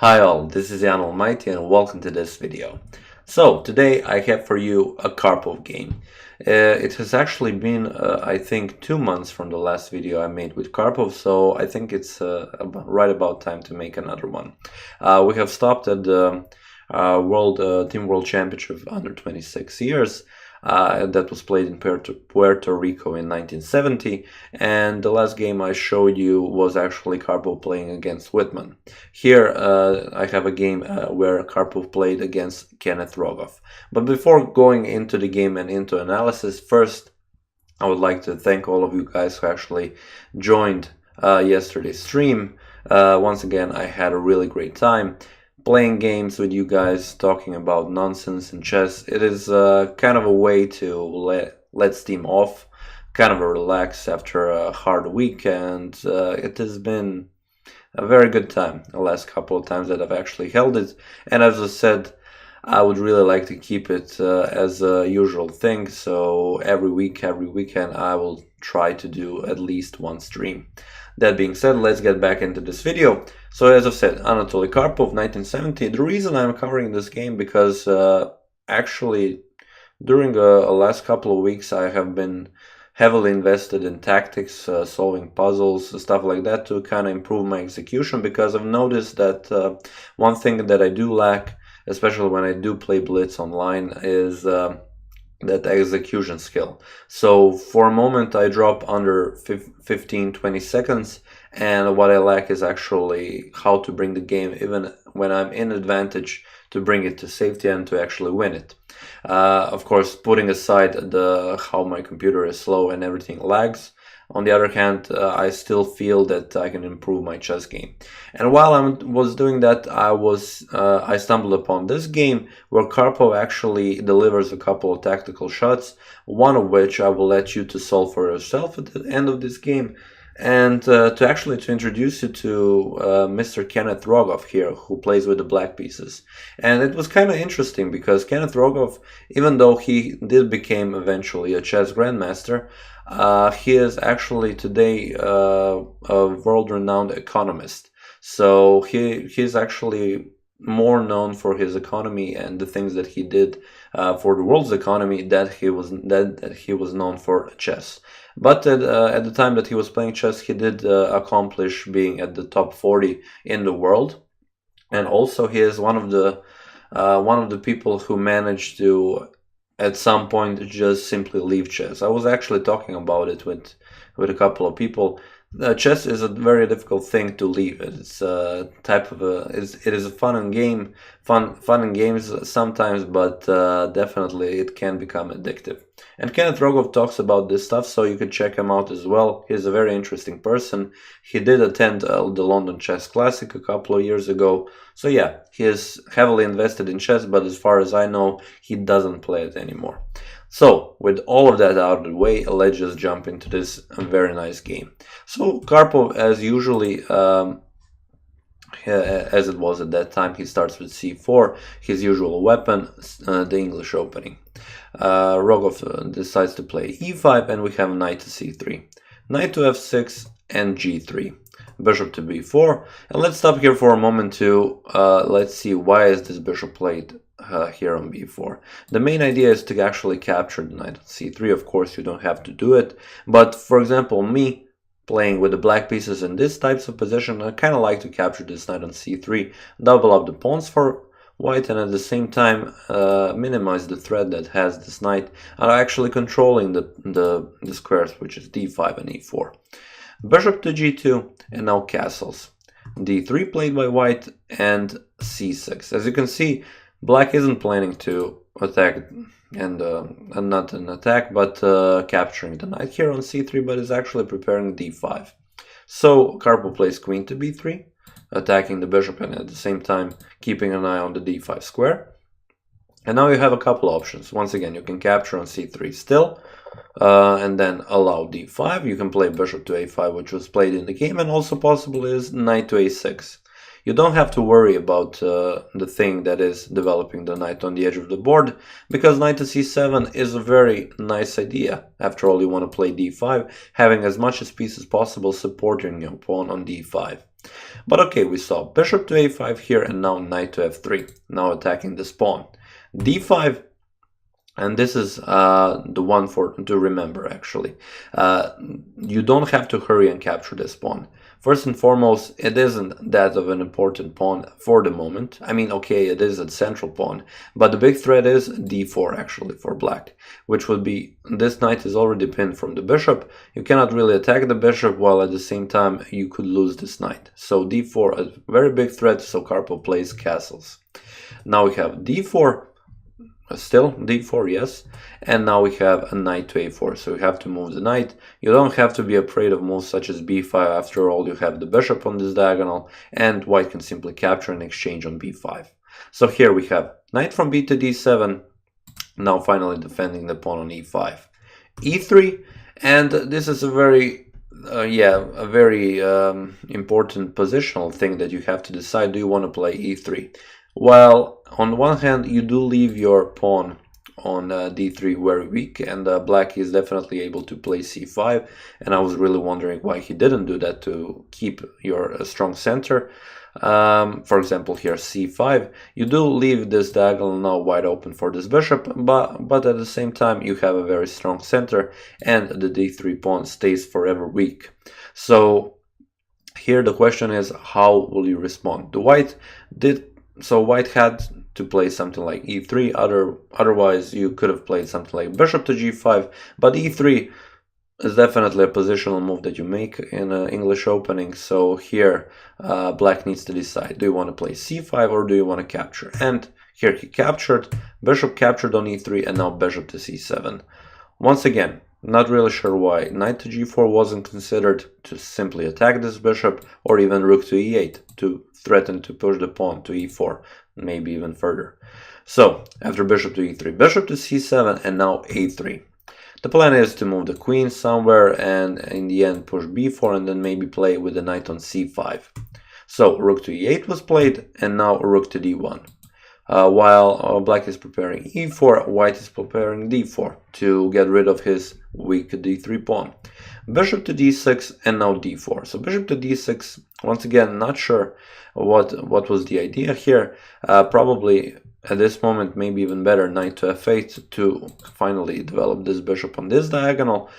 Hi all, this is Allmighty and welcome to this video. So today I have for you a Karpov game. It has actually been I think 2 months from the last video I made with Karpov, so I think it's right about time to make another one. We have stopped at the Team World Championship under 26 years. That was played in Puerto Rico in 1970, and the last game I showed you was actually Karpov playing against Whitman. Here I have a game where Karpov played against Kenneth Rogoff. But before going into the game and into analysis, first I would like to thank all of you guys who actually joined yesterday's stream. Once again, I had a really great time playing games with you guys, talking about nonsense and chess. It is kind of a way to let steam off, kind of a relax after a hard week, and it has been a very good time the last couple of times that I've actually held it. And as I said, I would really like to keep it as a usual thing, so every week, every weekend I will try to do at least one stream. That being said, let's get back into this video. So as I've said, Anatoly Karpov, 1970. The reason I'm covering this game because actually during the last couple of weeks I have been heavily invested in tactics, solving puzzles, stuff like that to kind of improve my execution, because I've noticed that one thing that I do lack, especially when I do play Blitz online, is that execution skill. So for a moment I drop under 15-20 seconds, and what I lack is actually how to bring the game, even when I'm in advantage, to bring it to safety and to actually win it. Of course, putting aside how my computer is slow and everything lags, on the other hand, I still feel that I can improve my chess game. And while I was doing that, I stumbled upon this game where Karpov actually delivers a couple of tactical shots, one of which I will let you to solve for yourself at the end of this game, and to introduce you to Mr. Kenneth Rogoff here, who plays with the black pieces. And it was kind of interesting because Kenneth Rogoff, even though he did become eventually a chess grandmaster, he is actually today a world-renowned economist. So he's actually more known for his economy and the things that he did for the world's economy that he was known for chess. But at the time that he was playing chess, he did accomplish being at the top 40 in the world, and also he is one of the people who managed to at some point just simply leave chess. I was actually talking about it with a couple of people. Chess is a very difficult thing to leave. It's a type of it is a fun and games sometimes, but definitely it can become addictive. And Kenneth Rogoff talks about this stuff, so you can check him out as well. He's a very interesting person. He did attend the London Chess Classic a couple of years ago. So yeah, he is heavily invested in chess, but as far as I know, he doesn't play it anymore. So, with all of that out of the way, let's just jump into this very nice game. So, Karpov, as usually, as it was at that time, he starts with c4, his usual weapon, the English opening. Rogoff decides to play e5, and we have knight to c3, knight to f6, and g3. Bishop to b4, and let's stop here for a moment to let's see why is this bishop played here on b4. The main idea is to actually capture the knight on c3. Of course, you don't have to do it, but for example, me playing with the black pieces in this types of position, I kind of like to capture this knight on c3, double up the pawns for white, and at the same time minimize the threat that has this knight, and actually controlling the squares, which is d5 and e4. Bishop to g2, and now castles. d3 played by white, and c6. As you can see, black isn't planning to attack, and not an attack, but capturing the knight here on c3, but is actually preparing d5. So Karpov plays queen to b3, attacking the bishop, and at the same time keeping an eye on the d5 square. And now you have a couple options. Once again, you can capture on c3 still, and then allow d5. You can play bishop to a5, which was played in the game, and also possible is knight to a6. you don't have to worry about the thing that is developing the knight on the edge of the board, because knight to c7 is a very nice idea. After all, you want to play d5, having as much piece as possible supporting your pawn on d5. But okay, we saw bishop to a5 here, and now knight to f3, now attacking this pawn. d5, and this is the one to remember actually. You don't have to hurry and capture this pawn. First and foremost, it isn't that of an important pawn for the moment. I mean, okay, it is a central pawn, but the big threat is d4 actually for black, which would be this knight is already pinned from the bishop. You cannot really attack the bishop, while at the same time you could lose this knight. So d4 is a very big threat, so Karpov plays castles. Now we have d4. Still d4, yes, and now we have a knight to a4, so you have to move the knight. You don't have to be afraid of moves such as b5. After all, you have the bishop on this diagonal, and white can simply capture and exchange on b5. So here we have knight from b to d7, now finally defending the pawn on e5. e3, and this is a very important positional thing that you have to decide. Do you want to play e3? Well, on one hand, you do leave your pawn on d3 very weak, and black is definitely able to play c5, and I was really wondering why he didn't do that to keep your strong center. For example, here c5, you do leave this diagonal now wide open for this bishop, but at the same time you have a very strong center, and the d3 pawn stays forever weak. So here the question is, how will you respond? White had to play something like e3, otherwise you could have played something like bishop to g5, but e3 is definitely a positional move that you make in an English opening. So here black needs to decide, do you want to play c5 or do you want to capture? And here he captured, bishop captured on e3, and now bishop to c7. Once again, not really sure why knight to g4 wasn't considered to simply attack this bishop, or even rook to e8 to threaten to push the pawn to e4, maybe even further. So after bishop to e3, bishop to c7, and now a3. The plan is to move the queen somewhere and in the end push b4 and then maybe play with the knight on c5. So rook to e8 was played, and now rook to d1. While black is preparing e4, white is preparing d4 to get rid of his weak d3 pawn. Bishop to d6, and now d4. So bishop to d6, once again, not sure what was the idea here. Probably at this moment, maybe even better, knight to f8 to finally develop this bishop on this diagonal.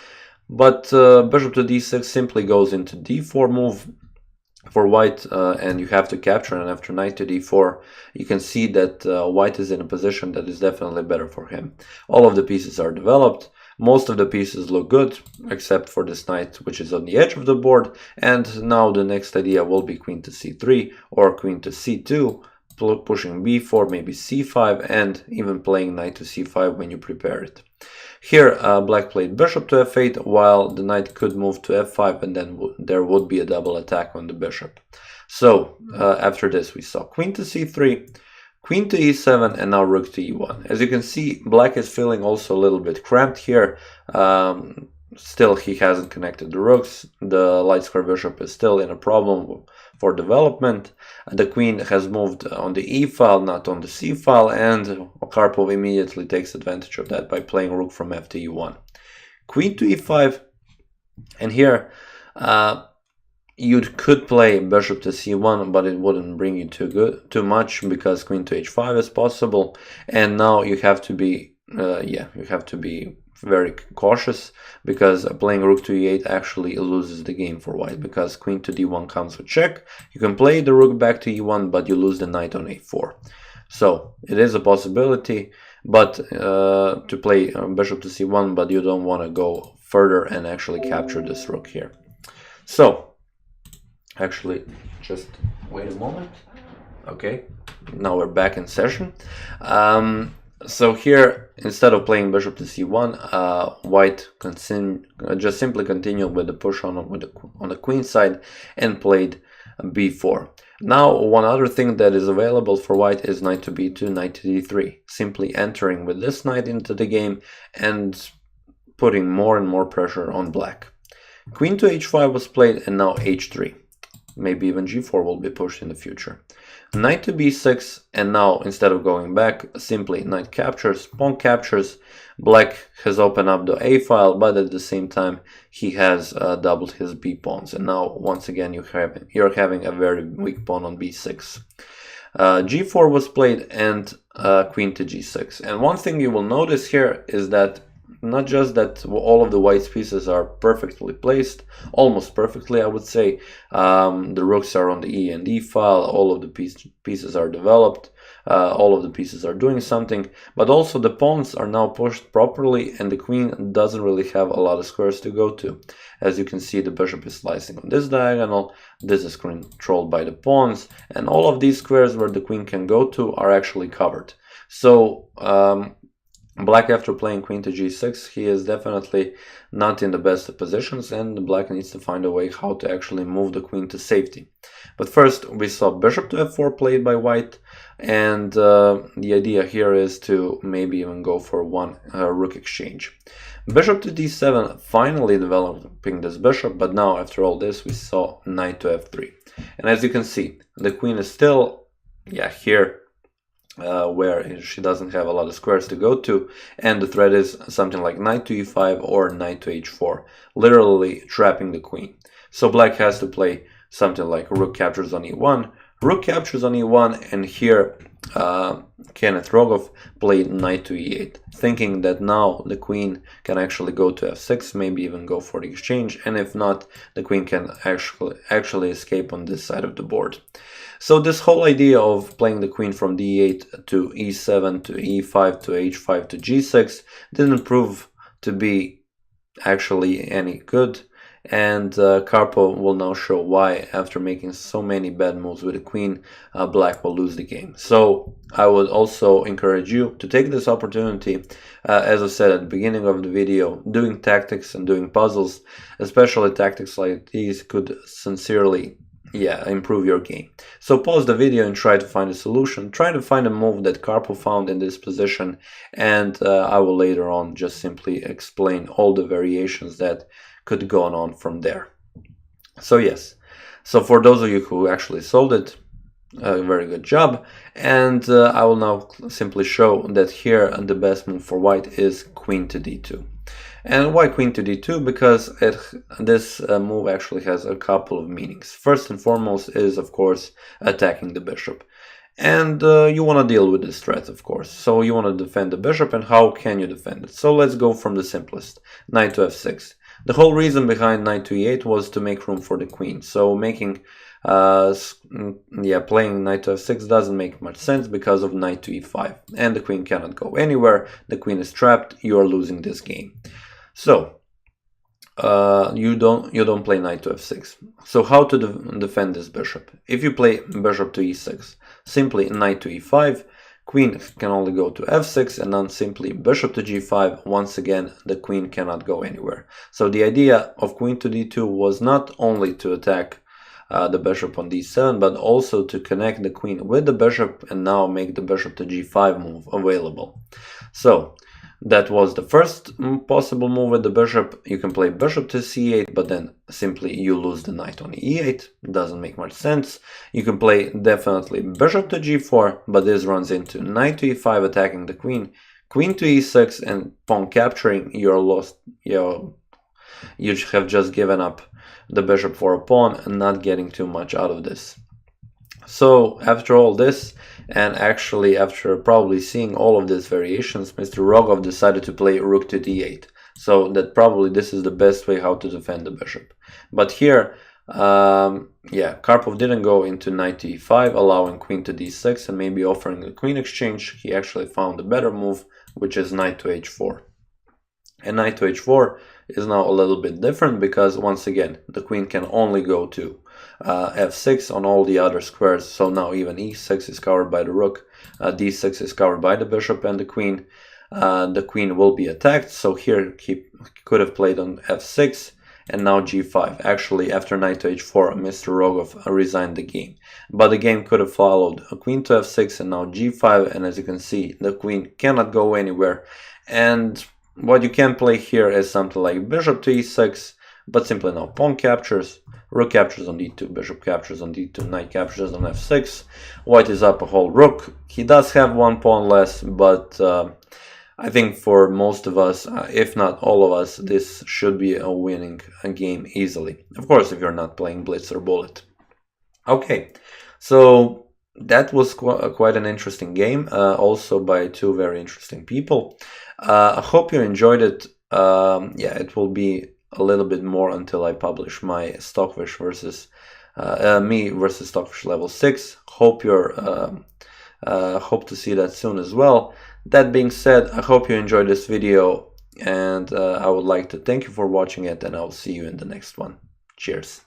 But bishop to d6 simply goes into d4 move for white, and you have to capture, and after knight to d4 you can see that white is in a position that is definitely better for him. All of the pieces are developed, most of the pieces look good except for this knight which is on the edge of the board, and now the next idea will be queen to c3 or queen to c2, pushing b4, maybe c5, and even playing knight to c5 when you prepare it. Here black played bishop to f8, while the knight could move to f5, and then there would be a double attack on the bishop. So after this we saw queen to c3, queen to e7, and now rook to e1. As you can see, black is feeling also a little bit cramped here. Still, he hasn't connected the rooks. The light square bishop is still in a problem for development. The queen has moved on the e file, not on the c file, and Karpov immediately takes advantage of that by playing rook from f to e1. Queen to e5, and here you could play bishop to c1, but it wouldn't bring you too much, because queen to h5 is possible, and now you have to be very cautious, because playing rook to e8 actually loses the game for white, because queen to d1 comes with check. You can play the rook back to e1, but you lose the knight on a4. So it is a possibility, but to play bishop to c1, but you don't want to go further and actually capture this rook here. So actually, just wait a moment. Okay, now we're back in session. So here, instead of playing bishop to c1, white just simply continued with the push on the queen side and played b4. Now, one other thing that is available for white is knight to b2, knight to d3. Simply entering with this knight into the game and putting more and more pressure on black. Queen to h5 was played, and now h3. maybe even g4 will be pushed in the future. Knight to b6, and now instead of going back, simply knight captures, pawn captures. Black has opened up the a file, but at the same time he has doubled his b pawns, and now once again you're having a very weak pawn on b6. g4 was played, and queen to g6. And one thing you will notice here is that not just that all of the white pieces are perfectly placed, almost perfectly I would say. The rooks are on the e and d file, all of the pieces are developed, all of the pieces are doing something, but also the pawns are now pushed properly, and the queen doesn't really have a lot of squares to go to. As you can see, the bishop is slicing on this diagonal, this is controlled by the pawns, and all of these squares where the queen can go to are actually covered. So Black, after playing queen to g6, he is definitely not in the best of positions, and Black needs to find a way how to actually move the queen to safety. But first, we saw bishop to f4 played by white, and the idea here is to maybe even go for one rook exchange. Bishop to d7, finally developing this bishop, but now after all this we saw knight to f3. And as you can see, the queen is still, here, where she doesn't have a lot of squares to go to, and the threat is something like knight to e5 or knight to h4, literally trapping the queen. So Black has to play something like rook captures on e1, rook captures on e1, and here Kenneth Rogoff played knight to e8, thinking that now the queen can actually go to f6, maybe even go for the exchange, and if not, the queen can actually escape on this side of the board. So this whole idea of playing the queen from d8 to e7 to e5 to h5 to g6 didn't prove to be actually any good, and Karpov will now show why. After making so many bad moves with the queen, Black will lose the game. So I would also encourage you to take this opportunity, as I said at the beginning of the video, doing tactics and doing puzzles, especially tactics like these, could sincerely improve your game. So pause the video and try to find a solution. Try to find a move that Karpov found in this position, and I will later on just simply explain all the variations that could go on from there. So yes, so for those of you who actually solved it, a very good job. And I will now simply show that here the best move for white is queen to d2. And why queen to d2? Because this move actually has a couple of meanings. First and foremost is, of course, attacking the bishop. And you want to deal with this threat, of course. So you want to defend the bishop, and how can you defend it? So let's go from the simplest, knight to f6. The whole reason behind knight to e8 was to make room for the queen. So making playing knight to f6 doesn't make much sense because of knight to e5, and the queen cannot go anywhere. The queen is trapped. You are losing this game. So you don't play knight to f6. So how to defend this bishop? If you play bishop to e6, simply knight to e5, queen can only go to f6, and then simply bishop to g5. Once again, the queen cannot go anywhere. So the idea of queen to d2 was not only to attack the bishop on d7, but also to connect the queen with the bishop and now make the bishop to g5 move available. So that was the first possible move with the bishop. You can play bishop to c8, but then simply you lose the knight on e8. Doesn't make much sense. You can play definitely bishop to g4, but this runs into knight to e5 attacking the queen, queen to e6, and pawn capturing. You're lost. You have just given up the bishop for a pawn and not getting too much out of this. So after all this, and actually after probably seeing all of these variations, Mr. Rogoff decided to play rook to d8. So that probably this is the best way how to defend the bishop. But here, Karpov didn't go into knight to e5, allowing queen to d6 and maybe offering the queen exchange. He actually found a better move, which is knight to h4. And knight to h4 is now a little bit different because, once again, the queen can only go to f6 on all the other squares. So now even e6 is covered by the rook, d6 is covered by the bishop and the queen. The queen will be attacked. So here he could have played on f6 and now g5. Actually, after knight to h4, Mr. Rogoff resigned the game. But the game could have followed a queen to f6 and now g5. And as you can see, the queen cannot go anywhere. And what you can play here is something like bishop to e6, but simply now pawn captures, rook captures on d2, bishop captures on d2, knight captures on f6. White is up a whole rook. He does have one pawn less, but I think for most of us, if not all of us, this should be a winning game easily. Of course, if you're not playing blitz or bullet. Okay, so that was quite an interesting game, also by two very interesting people. I hope you enjoyed it. Yeah, it will be a little bit more until I publish my Stockfish versus me versus Stockfish level 6. Hope to see that soon as well. That being said, I hope you enjoyed this video, and I would like to thank you for watching it, and I will see you in the next one. Cheers.